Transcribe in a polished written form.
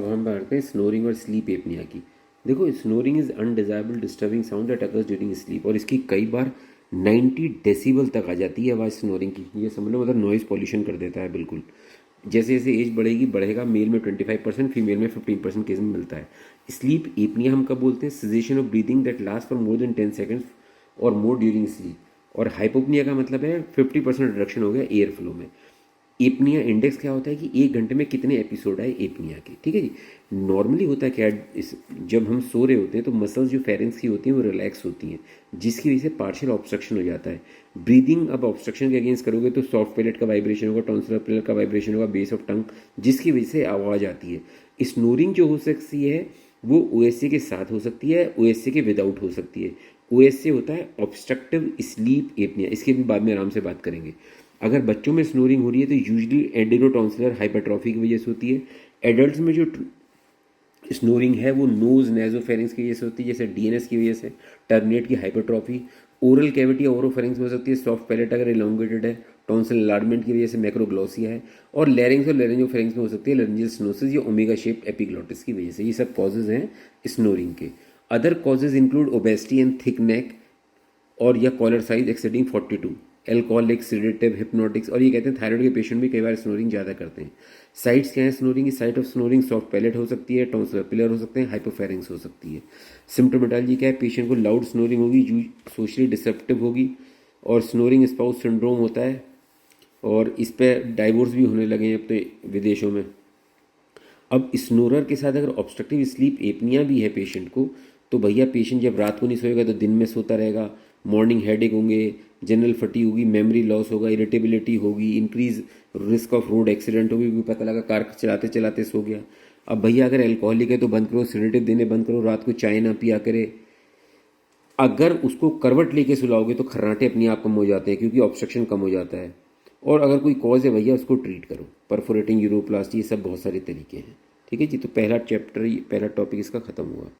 अब हम बात करते हैं स्नोरिंग और स्लीप एपनिया की। देखो, snoring is undesirable disturbing sound that occurs during sleep, और इसकी कई बार 90 डेसिबल तक आ जाती है आवाज़ स्नोरिंग की। ये समझ लो, मतलब नॉइज़ पॉल्यूशन कर देता है बिल्कुल। जैसे जैसे एज बढ़ेगा, मेल में 25%, फीमेल में 15% केस में मिलता है। स्लीप एपनिया हम कब बोलते हैं? Caseation of breathing that last for more than 10 seconds और मोर ड्यूरिंग स्लीप। और हाइपोपनिया का मतलब है 50% रिडक्शन हो गया एयर फ्लो में। एपनिया इंडेक्स क्या होता है कि एक घंटे में कितने एपिसोड आए एपनिया के, ठीक है जी। नॉर्मली होता है क्या, जब हम सो रहे होते हैं तो मसल्स जो फेरेंस की होती हैं वो रिलैक्स होती हैं, जिसकी वजह से पार्शियल ऑब्स्ट्रक्शन हो जाता है। ब्रीदिंग अब ऑब्स्ट्रक्शन के अगेंस्ट करोगे तो सॉफ्ट पैलेट का वाइब्रेशन होगा, टॉन्सिलर पैलेट का वाइब्रेशन होगा, बेस ऑफ टंग, जिसकी वजह से आवाज़ आती है। स्नोरिंग जो हो सकती है वो ओएससी के साथ हो सकती है, ओएससी के विदाउट हो सकती है। ओएससी होता है ऑब्स्ट्रक्टिव स्लीप एपनिया, इसके भी बाद में आराम से बात करेंगे। अगर बच्चों में स्नोरिंग हो रही है तो यूजली एडिनोटॉन्सिलर हाइपरट्रॉफी की वजह से होती है। एडल्ट्स में जो स्नोरिंग है वो नोज नेजोफेरिंग्स की वजह से होती है, जैसे डीएनएस की वजह से, टर्मिनेट की हाइपरट्रॉफी। ओरल कैविटी या ओरोफेरिंग्स में हो सकती है, सॉफ्ट पैलेट अगर इलोंगेटेड है, टॉन्सिल एनलार्जमेंट की वजह से मैक्रोग्लोसिया है। और लैरिंग्स और लैरिंजोफेरिंग्स में हो सकती है लैरिंजियल स्नोसिस या ओमेगा शेप एपिग्लोटिस की वजह से। ये सब कॉजेज हैं स्नोरिंग के। Other causes include obesity and thick neck, और या collar size exceeding 42, alcoholic, sedative, hypnotics. और ये कहते हैं थायराइड के पेशेंट भी कई बार स्नोरिंग ज़्यादा करते हैं। साइट्स क्या है स्नोरिंग की? Site of snoring soft palate हो सकती है, टॉन्सिलर पिलर हो सकते हैं, हाइपोफेरिंग्स हो सकती है। सिम्टोमेटोलॉजी क्या है? पेशेंट को लाउड स्नोरिंग होगी, सोशली डिसरप्टिव होगी, और स्नोरिंग स्पाउस सिंड्रोम होता है। और इस पर डाइवोर्स भी होने लगे हैं अब तो विदेशों में। अब स्नोरर के साथ अगर ऑब्स्ट्रक्टिव स्लीप एपनिया भी है पेशेंट को, तो भैया पेशेंट जब रात को नहीं सोएगा तो दिन में सोता रहेगा, मॉर्निंग हेडेक होंगे, जनरल फटी होगी, मेमोरी लॉस होगा, इरिटेबिलिटी होगी, increase risk of road accident होगी, क्योंकि पता लगा कार चलाते चलाते सो गया। अब भैया अगर एल्कोहलिक है तो बंद करो, सिगरेट देने बंद करो, रात को चाय ना पिया करे। अगर उसको करवट लेके सुलाओगे तो खर्राटे अपने आप कम हो जाते हैं, क्योंकि ऑब्स्ट्रक्शन कम हो जाता है। और अगर कोई कॉज है भैया उसको ट्रीट करो, परफोरेटिंग यूरोप्लास्टी, ये सब बहुत सारे तरीके हैं। ठीक है जी, तो पहला चैप्टर, पहला टॉपिक इसका ख़त्म हुआ।